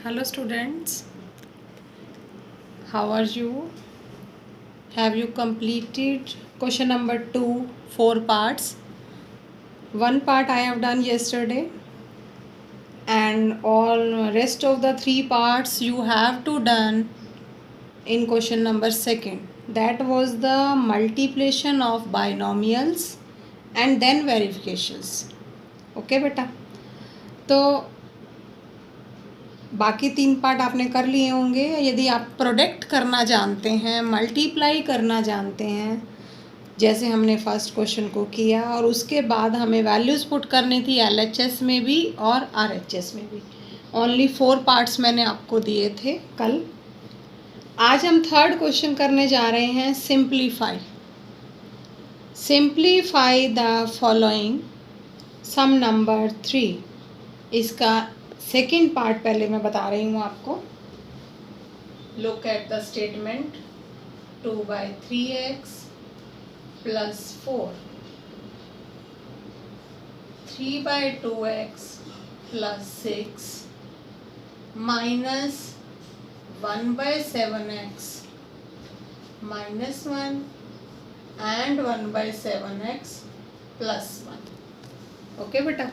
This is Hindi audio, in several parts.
Hello students, how are you? Have you completed question number 2, 4 parts? One part I have done yesterday and all rest of the 3 parts you have to done in question number 2. That was the multiplication of binomials and then verifications. Okay बेटा, तो बाकी 3 पार्ट आपने कर लिए होंगे। यदि आप प्रोडक्ट करना जानते हैं, मल्टीप्लाई करना जानते हैं, जैसे हमने फर्स्ट क्वेश्चन को किया, और उसके बाद हमें वैल्यूज़ पुट करनी थी एलएचएस में भी और आरएचएस में भी। ओनली 4 पार्ट्स मैंने आपको दिए थे कल। आज हम थर्ड क्वेश्चन करने जा रहे हैं, simplify the following sum number 3। इसका सेकेंड पार्ट पहले मैं बता रही हूँ आपको। Look at the statement 2/3x + 4, 3/2x + 6 -1/7x -1 and 1/7x + 1। Okay बेटा,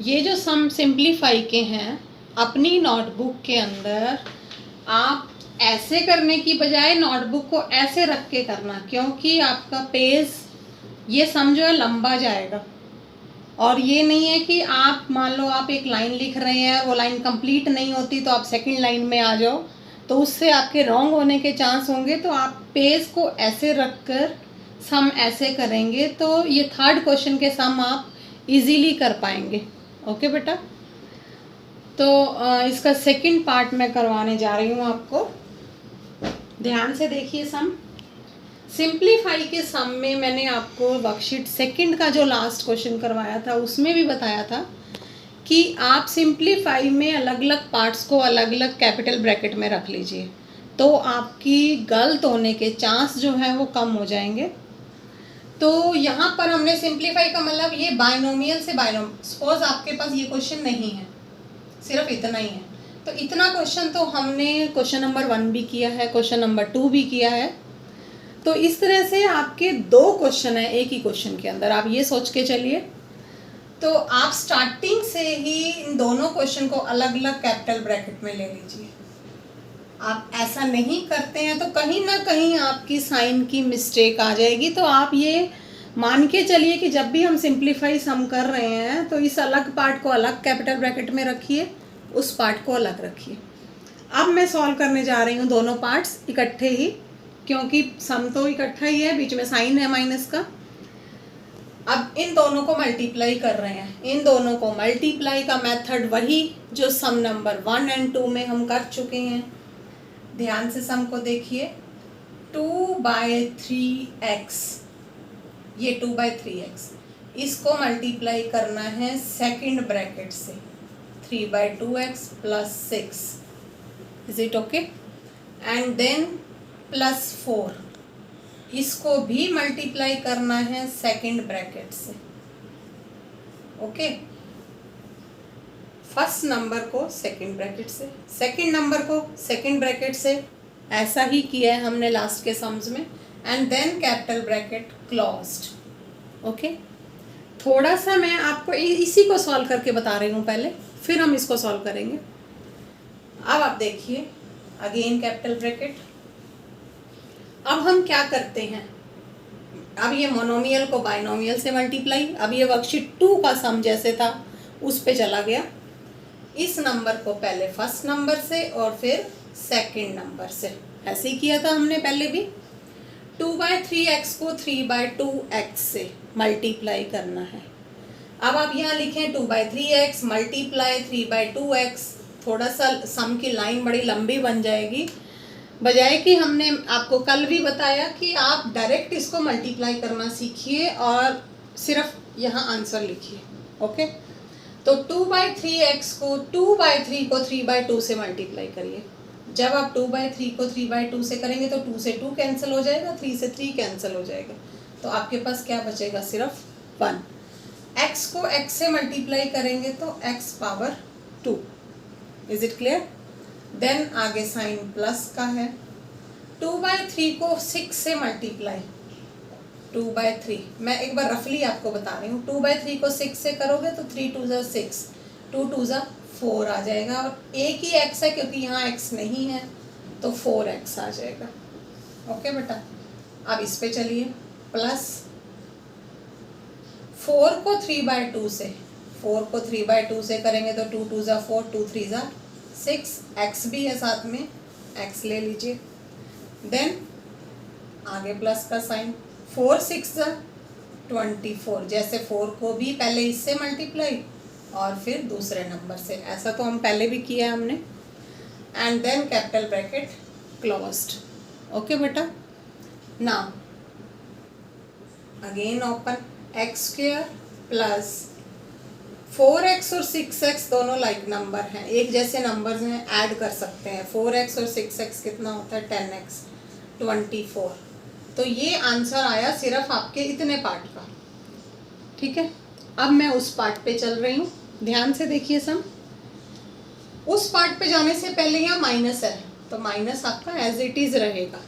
ये जो सम सिंप्लीफाई के हैं, अपनी नोटबुक के अंदर आप ऐसे करने की बजाय नोटबुक को ऐसे रख के करना, क्योंकि आपका पेज ये सम जो है लंबा जाएगा। और ये नहीं है कि आप मान लो आप एक लाइन लिख रहे हैं, वो लाइन कंप्लीट नहीं होती तो आप सेकंड लाइन में आ जाओ, तो उससे आपके रॉन्ग होने के चांस होंगे। तो आप पेज को ऐसे रख कर सम ऐसे करेंगे तो ये थर्ड क्वेश्चन के सम आप इजीली कर पाएंगे। ओके बेटा, तो इसका सेकंड पार्ट मैं करवाने जा रही हूँ आपको। ध्यान से देखिए सम। सिंप्लीफाई के सम में मैंने आपको वर्कशीट सेकंड का जो लास्ट क्वेश्चन करवाया था उसमें भी बताया था कि आप सिंप्लीफाई में अलग अलग पार्ट्स को अलग अलग कैपिटल ब्रैकेट में रख लीजिए, तो आपकी गलत होने के चांस जो है वो कम हो जाएंगे। तो यहाँ पर हमने सिंप्लीफाई का मतलब ये बाइनोमियल से सपोज आपके पास ये क्वेश्चन नहीं है, सिर्फ इतना ही है, तो इतना क्वेश्चन तो हमने क्वेश्चन नंबर 1 भी किया है, क्वेश्चन नंबर 2 भी किया है। तो इस तरह से आपके 2 क्वेश्चन है एक ही क्वेश्चन के अंदर, आप ये सोच के चलिए। तो आप स्टार्टिंग से ही इन दोनों क्वेश्चन को अलग अलग कैपिटल ब्रैकेट में ले लीजिए। आप ऐसा नहीं करते हैं तो कहीं ना कहीं आपकी साइन की मिस्टेक आ जाएगी। तो आप ये मान के चलिए कि जब भी हम सिंप्लीफाई सम कर रहे हैं तो इस अलग पार्ट को अलग कैपिटल ब्रैकेट में रखिए, उस पार्ट को अलग रखिए। अब मैं सॉल्व करने जा रही हूँ दोनों पार्ट्स इकट्ठे ही, क्योंकि सम तो इकट्ठा ही है, बीच में साइन है माइनस का। अब इन दोनों को मल्टीप्लाई कर रहे हैं। इन दोनों को मल्टीप्लाई का मेथड वही जो सम नंबर 1 और 2 में हम कर चुके हैं। ध्यान से सम को देखिए। 2/3x, ये 2/3x, इसको मल्टीप्लाई करना है सेकंड ब्रैकेट से 3/2x + 6। Is it okay? And then +4, इसको भी मल्टीप्लाई करना है सेकंड ब्रैकेट से। ओके, फर्स्ट नंबर को सेकंड ब्रैकेट से, सेकंड नंबर को सेकंड ब्रैकेट से, ऐसा ही किया है हमने लास्ट के सम्स में। And then capital bracket closed. Okay, थोड़ा सा मैं आपको इसी को सॉल्व करके बता रही हूँ पहले, फिर हम इसको सॉल्व करेंगे। अब आप देखिए, अगेन कैपिटल ब्रैकेट। अब हम क्या करते हैं, अब ये मोनोमियल को बाइनोमियल से मल्टीप्लाई, अब ये वर्कशीट 2 का सम जैसे था उस पे चला गया। इस नंबर को पहले फर्स्ट नंबर से और फिर सेकंड नंबर से, ऐसे ही किया था हमने पहले भी। 2/3x को 3/2x से मल्टीप्लाई करना है। अब आप यहाँ लिखें 2/3x मल्टीप्लाई 3/2x। थोड़ा सा सम की लाइन बड़ी लंबी बन जाएगी, बजाय कि हमने आपको कल भी बताया कि आप डायरेक्ट इसको मल्टीप्लाई करना सीखिए और सिर्फ यहाँ आंसर लिखिए। ओके, तो 2/3x को 2/3 को 3/2 से मल्टीप्लाई करिए। जब आप 2/3 को 3/2 से करेंगे तो 2 से 2 कैंसिल हो जाएगा, 3 से 3 कैंसिल हो जाएगा, तो आपके पास क्या बचेगा, सिर्फ 1। x को x से मल्टीप्लाई करेंगे तो x power 2। Is it clear? Then आगे साइन प्लस का है। 2/3 को 6 से मल्टीप्लाई, 2/3, मैं एक बार रफली आपको बता रही हूँ। 2/3 को 6 से करोगे तो 3 2 ज़ा 6, 2 2 ज़ा 4 आ जाएगा, और एक ही x है क्योंकि यहाँ x नहीं है तो 4x आ जाएगा। ओके बेटा, अब इस पे चलिए, प्लस 4 को 3/2 से, 4 को 3/2 से करेंगे तो 2 2 ज़ा 4, 2 3 ज़ा 6, x भी है साथ में, x ले लीजिए। देन आगे प्लस का साइन, 4 6 ज़ा 24, जैसे 4 को भी पहले इससे मल्टीप्लाई और फिर दूसरे नंबर से, ऐसा तो हम पहले भी किया है हमने। And then capital bracket closed. Okay बेटा, now again open, x² plus 4x और 6x दोनों लाइक नंबर हैं, एक जैसे नंबर्स हैं, ऐड कर सकते हैं। 4x और 6x कितना होता है? 10x, 24। तो ये आंसर आया सिर्फ आपके इतने पार्ट का। ठीक है, अब मैं उस पार्ट पे चल रही हूँ, ध्यान से देखिए सम। उस पार्ट पे जाने से पहले यहाँ माइनस है तो माइनस आपका एज इट इज रहेगा।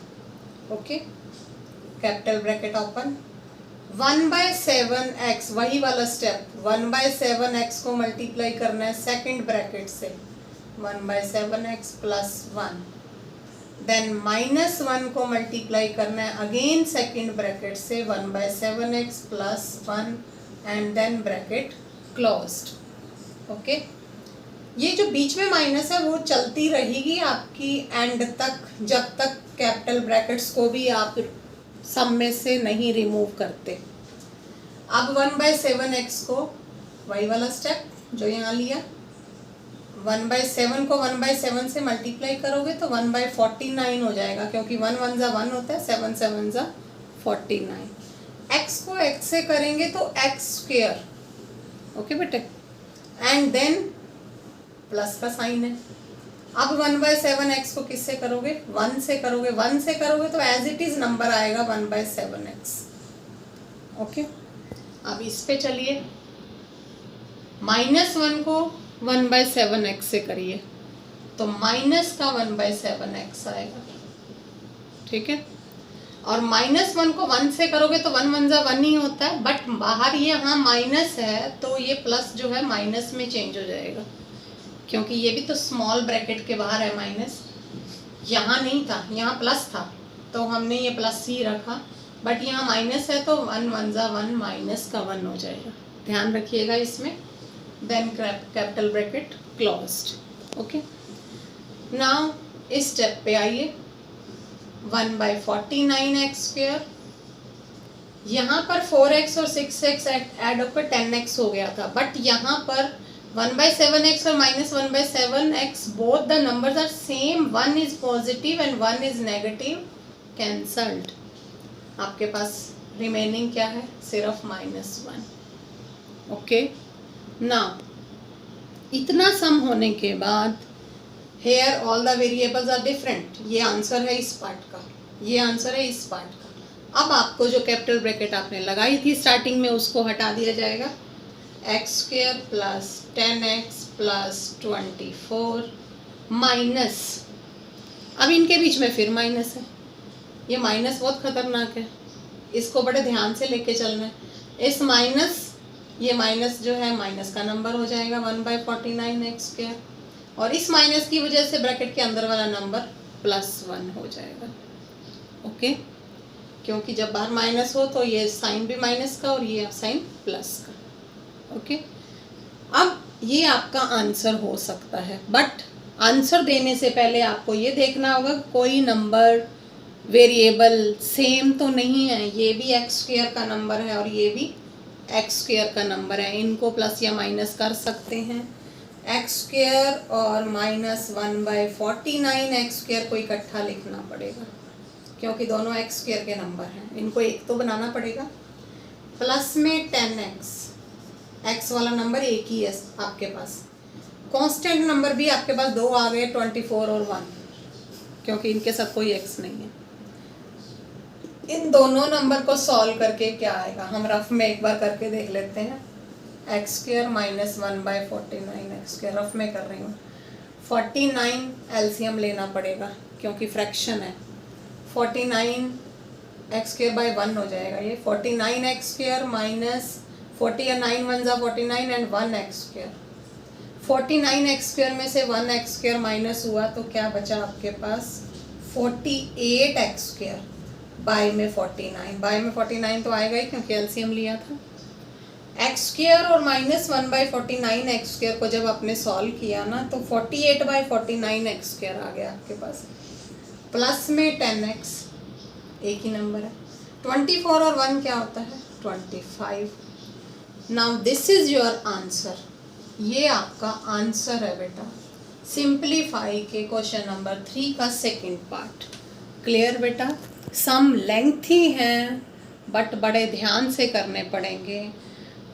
Okay, capital bracket open, 1/7x, वही वाला स्टेप, 1/7x को मल्टीप्लाई करना है सेकंड ब्रैकेट से, 1/7x प्लस 1, देन -1 को मल्टीप्लाई करना है अगेन सेकंड ब्रैकेट से, 1/7x plus 1 and then bracket closed. Okay, ये जो बीच में माइनस है वो चलती रहेगी आपकी एंड तक, जब तक कैपिटल ब्रैकेट्स को भी आप सम में से नहीं रिमूव करते। अब 1/7x को वही वाला स्टेप जो यहाँ लिया, 1/7 को 1/7 से मल्टीप्लाई करोगे तो 1/49 हो जाएगा, क्योंकि 1 1 ज़ा 1 होता है, 7 7 ज़ा 49। x को x से करेंगे तो x²। ओके बेटे, एंड देन प्लस का साइन है। अब 1/7x को किससे करोगे? 1 से करोगे, 1 से करोगे तो एज इट इज नंबर आएगा 1/7x। ओके, अब इस पे चलिए, -1 को 1/7x से करिए तो माइनस का 1/7x आएगा। ठीक है, और -1 को 1 से करोगे तो 1 1 ज़ा 1 ही होता है, बट बाहर ये यहाँ माइनस है तो ये प्लस जो है माइनस में चेंज हो जाएगा, क्योंकि ये भी तो स्मॉल ब्रैकेट के बाहर है माइनस, यहाँ नहीं था, यहाँ प्लस था तो हमने ये प्लस ही रखा, बट यहाँ माइनस है तो 1 1 ज़ा 1 माइनस का 1 हो जाएगा, ध्यान रखिएगा इसमें। Then capital bracket closed. Okay, now इस स्टेप पे आइए, 1/49x², यहाँ पर 4x और 6x ऐड होकर 10x हो गया था, बट यहाँ पर 1/7x और -1/7x both the numbers are same, 1 is positive and 1 is negative, cancelled. आपके पास रिमेनिंग क्या है? सिर्फ -1। ओके, नाउ इतना सम होने के बाद here all the variables are different, ये आंसर है इस पार्ट का, ये आंसर है इस पार्ट का। अब आपको जो कैपिटल ब्रैकेट आपने लगाई थी स्टार्टिंग में उसको हटा दिया जाएगा, x² plus 10x plus 24 minus, अब इनके बीच में फिर माइनस है, ये माइनस बहुत खतरनाक है, इसको बड़े ध्यान से लेके चलना है। इस माइनस, ये माइनस जो है माइनस का नंबर हो जाएगा 1/49x², और इस माइनस की वजह से ब्रैकेट के अंदर वाला नंबर +1 हो जाएगा। ओके, क्योंकि जब बाहर माइनस हो तो ये साइन भी माइनस का और ये साइन प्लस का। ओके, अब ये आपका आंसर हो सकता है, बट आंसर देने से पहले आपको ये देखना होगा कोई नंबर वेरिएबल सेम तो नहीं है, ये भी x² का नंबर है और ये भी x² का नंबर है, इनको प्लस या माइनस कर सकते हैं। x² और -1/49x² को इकट्ठा लिखना पड़ेगा, क्योंकि दोनों x² के नंबर हैं, इनको एक तो बनाना पड़ेगा। प्लस में 10x, x वाला नंबर एक ही है आपके पास, कांस्टेंट नंबर भी आपके पास दो आ गए, 24 और 1, क्योंकि इनके साथ कोई x नहीं है। इन दोनों नंबर को सॉल्व करके क्या आएगा, हम रफ में एक बार करके देख लेते हैं। x² -1/49x², रफ में कर रही हूँ, 49 एलसीएम लेना पड़ेगा क्योंकि फ्रैक्शन है। 49 एक्स स्क्र बाई 1 हो जाएगा ये। 49 एक्स स्क्र माइनस 40 या 9 1 जा 49 and 1 x square. 49 x square में से 1 एक्स स्क्र माइनस हुआ तो क्या बचा आपके पास 48 एक्स स्क्र बाय में 49। बाय में 49 तो आएगा ही क्योंकि एलसीएम लिया था। एक्स स्क्र और माइनस 1/49 एक्स स्क्र को जब आपने सॉल्व किया ना तो 48/49 एक्स स्क्र आ गया आपके पास। प्लस में 10x एक ही नंबर है। 24 और 1 क्या होता है 25। Now this is your answer. ये आपका आंसर है बेटा सिंप्लीफाई के क्वेश्चन नंबर 3 का सेकंड पार्ट। क्लियर बेटा। सम लेंथी हैं बट बड़े ध्यान से करने पड़ेंगे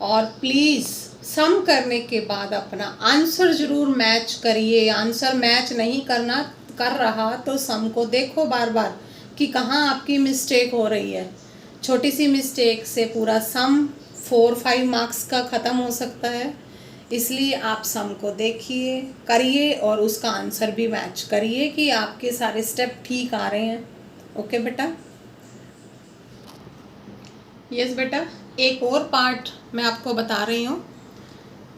और प्लीज़ सम करने के बाद अपना आंसर ज़रूर मैच करिए। आंसर मैच नहीं कर रहा तो सम को देखो बार बार कि कहाँ आपकी मिस्टेक हो रही है। छोटी सी मिस्टेक से पूरा सम 4-5 मार्क्स का ख़त्म हो सकता है, इसलिए आप सम को देखिए करिए और उसका आंसर भी मैच करिए कि आपके सारे स्टेप ठीक आ रहे हैं। ओके बेटा। यस बेटा, एक और पार्ट मैं आपको बता रही हूँ,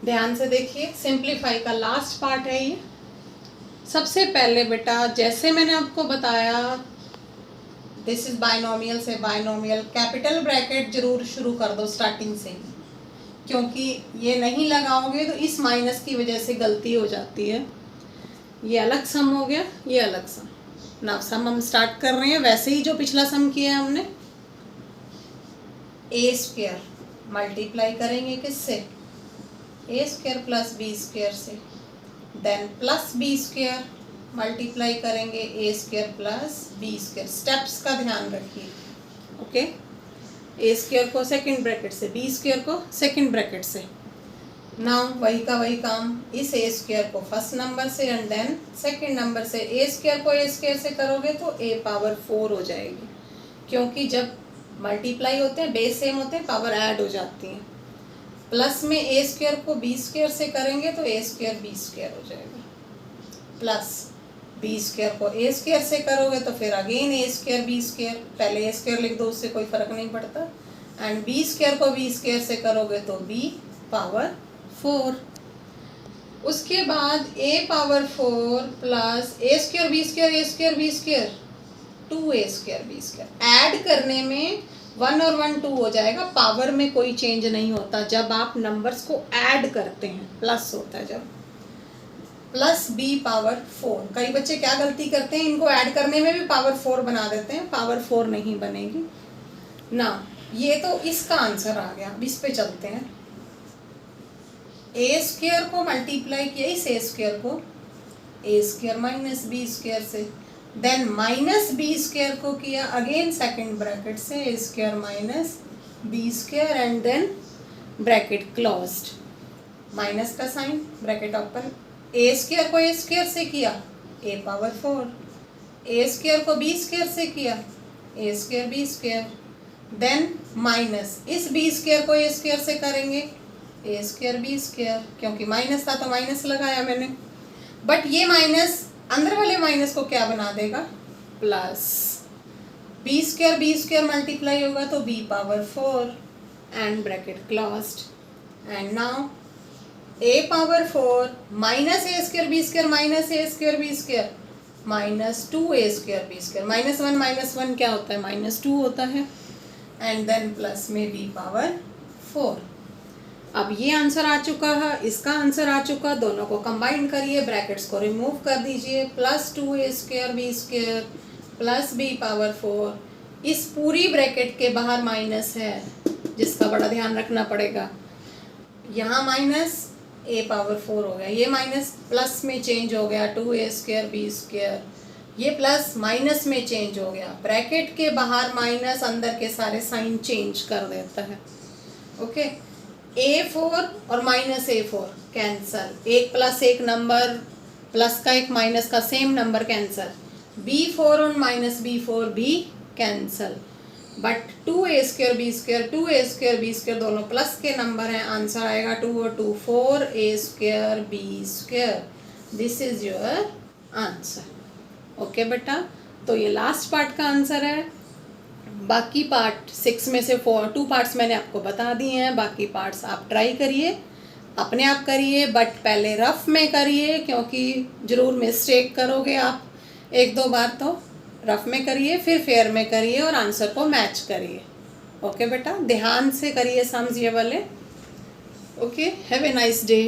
ध्यान से देखिए। सिंप्लीफाई का लास्ट पार्ट है ये। सबसे पहले बेटा जैसे मैंने आपको बताया दिस इज बायनोमियल से बायनोमियल कैपिटल ब्रैकेट जरूर शुरू कर दो स्टार्टिंग से, क्योंकि ये नहीं लगाओगे तो इस माइनस की वजह से गलती हो जाती है। ये अलग सम हो गया, ये अलग सम। ना सम हम स्टार्ट कर रहे हैं वैसे ही जो पिछला सम किया है हमने। ए स्क्वायर मल्टीप्लाई करेंगे किससे A square plus B square से, then plus B square multiply करेंगे A square plus B square. Steps का ध्यान रखिए। ओके, ए स्क्वायर को सेकंड ब्रैकेट से, बी स्क्वायर को सेकंड ब्रैकेट से। नाउ वही का वही काम, इस ए स्क्वायर को फर्स्ट नंबर से एंड देन सेकंड नंबर से। ए स्क्वायर को ए स्क्वायर से करोगे तो ए पावर 4 हो जाएगी, क्योंकि जब मल्टीप्लाई होते हैं बेस सेम होते हैं पावर ऐड हो जाती हैं। प्लस में ए स्क्वायर को बी स्क्वायर से करेंगे तो ए स्क्वायर बी स्क्वायर हो जाएगा, प्लस बी स्क्वायर को ए स्क्वायर से करोगे तो फिर अगेन ए स्क्वायर बी स्क्वायर। पहले ए स्क्वायर लिख दो, उससे कोई फर्क नहीं पड़ता। एंड बी स्क्वायर को बी स्क्वायर से करोगे तो बी पावर 4। उसके बाद ए power 4 plus A square B square, A square B square 2 A square B square. Add करने में 1 और 1 2 हो जाएगा, पावर में कोई चेंज नहीं होता। जब आप नंबर्स को ऐड करते हैं प्लस होता है जब, प्लस बी पावर 4। कई बच्चे क्या गलती करते हैं, इनको ऐड करने में भी पावर 4 बना देते हैं, पावर 4 नहीं बनेगी ना। ये तो इसका आंसर आ गया। अब इस पे चलते हैं। ए स्क्वायर को मल्टीप्लाई किया इस ए स्क्वायर को A square minus B square से, देन माइनस बी स्क्वायर को किया अगेन सेकंड ब्रैकेट से A square minus B square and then bracket closed, minus का sign bracket open. A square को ए स्क्वायर से किया ए पावर 4, ए स्क्वायर को बी स्क्वायर से किया A square B square, then minus इस बी स्क्वायर को ए स्क्वायर से करेंगे ए स्क्वायर बी स्क्वायर, क्योंकि माइनस था तो माइनस लगाया मैंने। बट ये माइनस अंदर वाले माइनस को क्या बना देगा प्लस। बी स्क्वायर मल्टीप्लाई होगा तो B power 4 and bracket closed. And now A power 4 minus A square B square minus A square B square minus 2 A square B square. Minus one क्या होता है -2 होता है, एंड देन प्लस में बी पावर 4। अब ये आंसर आ चुका है, इसका आंसर आ चुका, दोनों को कंबाइन करिए, ब्रैकेट्स को रिमूव कर दीजिए। Plus 2 A square B square plus B power 4। इस पूरी ब्रैकेट के बाहर माइनस है जिसका बड़ा ध्यान रखना पड़ेगा। यहाँ माइनस ए पावर 4 हो गया, ये माइनस प्लस में चेंज हो गया 2 ए स्क्वायर बी स्क्वायर, ये प्लस माइनस में चेंज हो गया। ब्रैकेट के बाहर माइनस, अंदर के सारे साइन चेंज कर देता है। ओके, A4 और माइनस A4 कैंसल, एक प्लस एक नंबर, प्लस का एक माइनस का सेम नंबर कैंसल। B4 और माइनस B4 भी cancel, but 2 A square B square 2 A square B square दोनों प्लस के नंबर हैं, आंसर आएगा 2 और 2 4 A square B square. This is your answer. Okay बेटा, तो ये लास्ट पार्ट का आंसर है। बाकी पार्ट 6 में से 2 पार्ट्स मैंने आपको बता दिए हैं, बाकी पार्ट्स आप ट्राई करिए, अपने आप करिए, बट पहले रफ में करिए क्योंकि ज़रूर मिस्टेक करोगे आप 1-2 बार, तो रफ में करिए, फिर फेयर में करिए और आंसर को मैच करिए। ओके बेटा, ध्यान से करिए सम्स ये वाले। Okay, have a nice day.